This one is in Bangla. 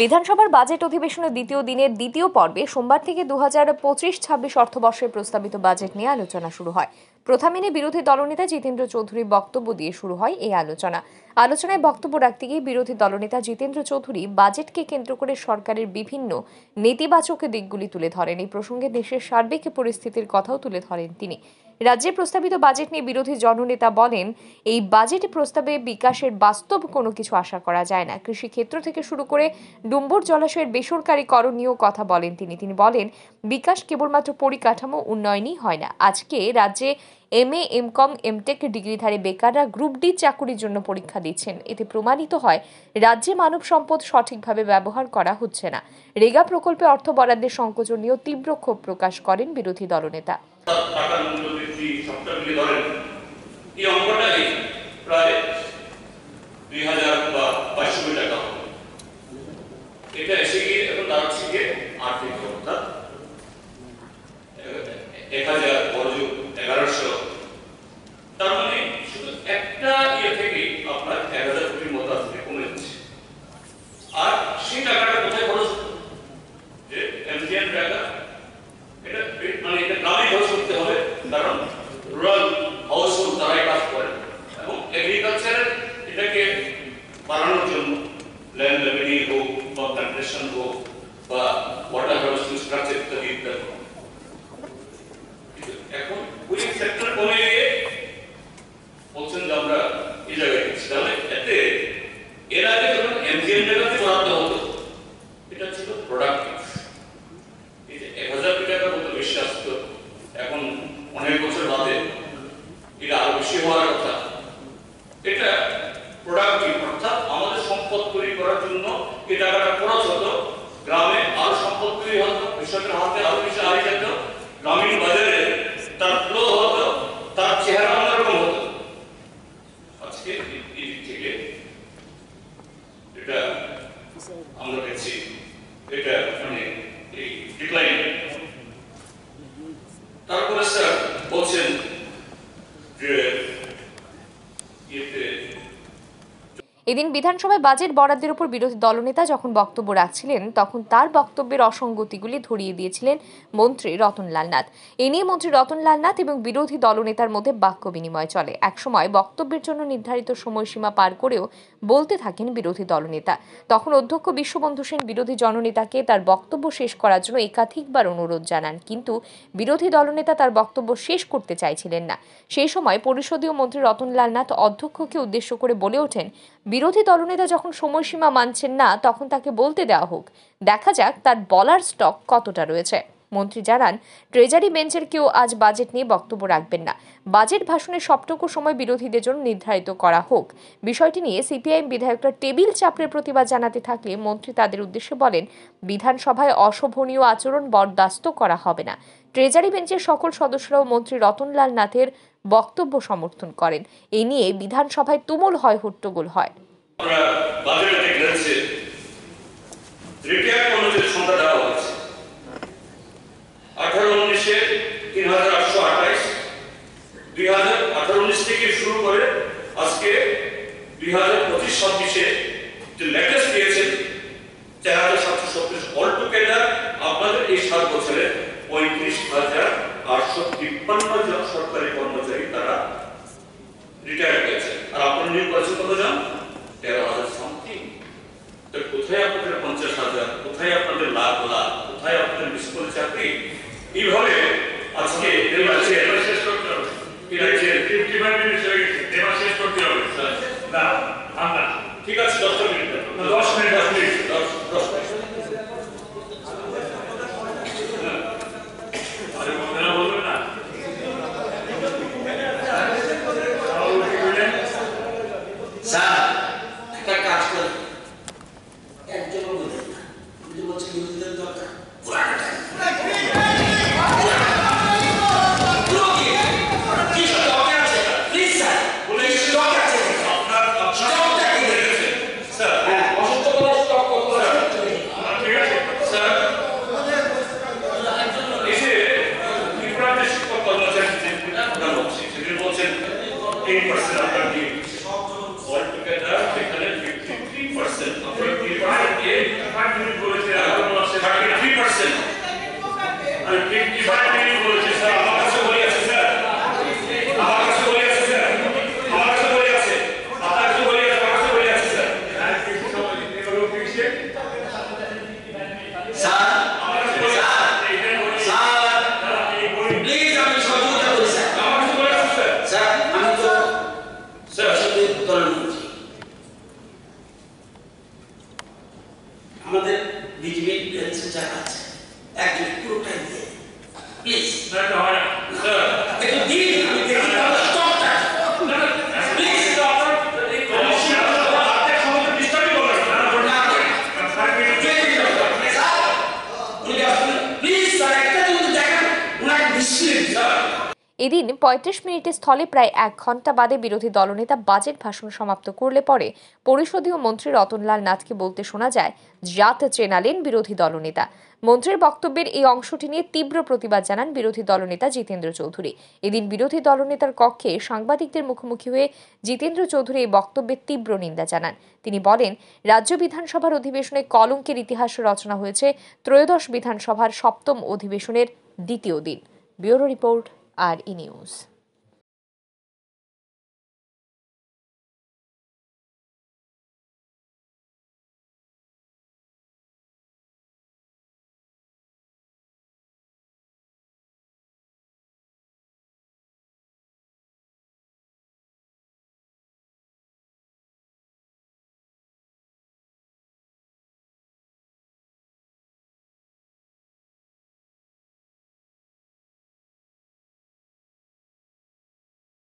বিধানসভার বাজেট অধিবেশনের দ্বিতীয় দিনের দ্বিতীয় পর্বে সোমবার থেকে 2025-26 অর্থবর্ষের প্রস্তাবিত বাজেট নিয়ে আলোচনা শুরু হয়। প্রথমে বিরোধী দলনেতা জিতেন্দ্র চৌধুরী বক্তব্য দিয়ে শুরু হয় এই আলোচনায় বক্তব্য রাখতে গিয়ে বিরোধী দলনেতা জিতেন্দ্র চৌধুরী বাজেটকে কেন্দ্র করে সরকারের বিভিন্ন নেতিবাচক দিকগুলি তুলে ধরেন। এই প্রসঙ্গে দেশের সার্বিক পরিস্থিতির কথাও তুলে ধরেন তিনি। রাজ্যে প্রস্তাবিত বাজেট নিয়ে বিরোধী জননেতা বলেন, এই বাজেট প্রস্তাবে বিকাশের বাস্তব কোনো কিছু আশা করা যায় না। কৃষি ক্ষেত্র থেকে শুরু করে ডুম্বুর জলাশয়ের বেসরকারীকরণ নিয়েও কথা বলেন তিনি বলেন, বিকাশ কেবলমাত্র পরিকাঠামো উন্নয়নই হয় না। আজকে রাজ্যে MA, MCom, MTech ডিগ্রিধারী বেকাররা গ্রুপ ডি চাকুরির জন্য পরীক্ষা দিচ্ছেন। এতে প্রমাণিত হয় রাজ্যে মানব সম্পদ সঠিকভাবে ব্যবহার করা হচ্ছে না। রেগা প্রকল্পে অর্থ বরাদ্দের সংকোচন নিয়েও তীব্র ক্ষোভ প্রকাশ করেন বিরোধী দলনেতা। এটা এসে গিয়ে এখন দাঁড়াচ্ছে গিয়ে আর্থিক অবস্থা 1100 তার মানে শুধু একটা ইয়ে থেকে আপনার 1000 কোটির মতো আসলে কমে যাচ্ছে। আর সেই টাকাটা কোথায় খরচ যে এমজিএন টাকা এটা মানে এটা গ্রামে খরচ করতে হবে, কারণ রুরাল হাউস হোল্ড তারাই কাজ করে এবং এগ্রিকালচারের এটাকে বাড়ানোর জন্য ল্যান্ড রেভিনিউ হোক বা প্ল্যান্টেশন হোক বা ওয়াটার হারভেস্টিং স্ট্রাকচার ইত্যাদি ইত্যাদি। এখন ওই সেক্টর কমে গিয়ে বলছেন যে আমরা এই জায়গায় দিচ্ছি, তাহলে এতে এর আগে যখন এমজিএন জায়গাতে বরাদ্দ হতো এটা ছিল প্রোডাক্টিভ। এই যে 1000 কোটি টাকার মতো বেশি আসতো, এখন অনেক বছর বাদে এটা আরো বেশি হওয়ার কথা। এটা প্রোডাক্টিভ, অর্থাৎ আমাদের সম্পদ তৈরি করার জন্য এই টাকাটা খরচ হতো, গ্রামে আরো সম্পদ তৈরি হতো, কৃষকের হাতে আরো বেশি আয় যেত, গ্রামীণ বাজারে তার ফ্লো হতো, তার চেহারা অন্যরকম হতো। আজকে এই দিক থেকে এটা আমরা দেখছি এটা মানে এই ডিক্লাইন। তারপরে স্যার বলছেন যে এদিন বিধানসভায় বাজেট বরাদ্দের উপর বিরোধী দলনেতা যখন বক্তব্য রাখছিলেন তখন তার বক্তব্যের অসঙ্গতিগুলি ধরিয়ে দিয়েছিলেন মন্ত্রী রতনলাল নাথ। এ নিয়ে মন্ত্রী রতনলাল নাথ এবং বিরোধী দলনেতার মধ্যে বাক্য বিনিময় চলে। একসময় বক্তব্যের জন্য নির্ধারিত সময়সীমা পার করেও বলতে থাকেন বিরোধী দলনেতা। তখন অধ্যক্ষ বিশ্ববন্ধু সেন বিরোধী জননেতাকে তার বক্তব্য শেষ করার জন্য একাধিকবার অনুরোধ জানান, কিন্তু বিরোধী দলনেতা তার বক্তব্য শেষ করতে চাইছিলেন না। সেই সময় পরিষদীয় মন্ত্রী রতনলাল নাথ অধ্যক্ষকে উদ্দেশ্য করে বলে ওঠেন, বিরোধী দলনেতা যখন সময়সীমা মানছেন না তখন তাকে বলতে দেওয়া হোক, দেখা যাক তার বলার স্টক কতটা রয়েছে। মন্ত্রী জানান, ট্রেজারি বেঞ্চের কেউ আজ বাজেট নিয়ে বক্তব্য রাখবেন না। বাজেট ভাষণের সবটুকু সময় বিরোধীদের জন্য নির্ধারিত করা হোক। বিষয়টি নিয়ে সিপিআইএম বিধায়করা টেবিল চাপড়ে প্রতিবাদ জানাতে থাকলে মন্ত্রী তাদের উদ্দেশ্যে বলেন, বিধানসভায় অশোভনীয় আচরণ বরদাস্ত করা হবে না। ট্রেজারি বেঞ্চের সকল সদস্যরাও মন্ত্রী রতনলাল নাথের বক্তব্য সমর্থন করেন। এ নিয়ে বিধানসভায় তুমুল হয় হট্টগোল হয়। থেকে শুরু করে আজকে 2025-26 যে লেটেস্ট দিয়েছেন 4737 অল টুগেদার আপনাদের এই 7 বছরে 35,853 জন সরকারি কর্মচারী তারা রিটায়ার হয়েছে। আর আপনারা নিয়োগ করেছেন কতজন? 13,000 সামথিং। তো কোথায় আপনাদের 50,000, কোথায় আপনাদের লাখ লাখ, কোথায় আপনাদের বিস্কুল চাকরি? এইভাবে আজকে শেষ করতে হবে। ঠিক আছে, 10 মিনিট। একজন বলছে বিরোধীদের দরকার প্লিজ আমি সহযোগিতা করি স্যার। আমি তো সংসদীয় দলের মন্ত্রী, আমাদের বিজেপি যারা আছে একজন পুরোটাই দিয়ে প্লিজ একটু দিন, আমি দেখি তাহলে স্টকটা প্লিজ। এদিন ৩৫ মিনিটের স্থলে প্রায় ১ ঘন্টা বাদে বিরোধী দলনেতা বাজেট ভাষণ সমাপ্ত করলে পরে পরিষদীয় মন্ত্রী রতনলাল নাথকে বলতে শোনা যায়, জাত চেনালেন বিরোধী দলনেতা। মন্ত্রীর বক্তব্যের এই অংশটি নিয়ে তীব্র প্রতিবাদ জানান বিরোধী দলনেতা জিতেন্দ্র চৌধুরী। এদিন বিরোধী দলনেতার কক্ষে সাংবাদিকদের মুখোমুখি হয়ে জিতেন্দ্র চৌধুরী এই বক্তব্যের তীব্র নিন্দা জানান। তিনি বলেন, রাজ্য বিধানসভার অধিবেশনে কলঙ্কের ইতিহাস রচনা হয়েছে ত্রয়োদশ বিধানসভার ৭ম অধিবেশনের দ্বিতীয় দিন। ব্যুরো রিপোর্ট, আর ই নিউজ।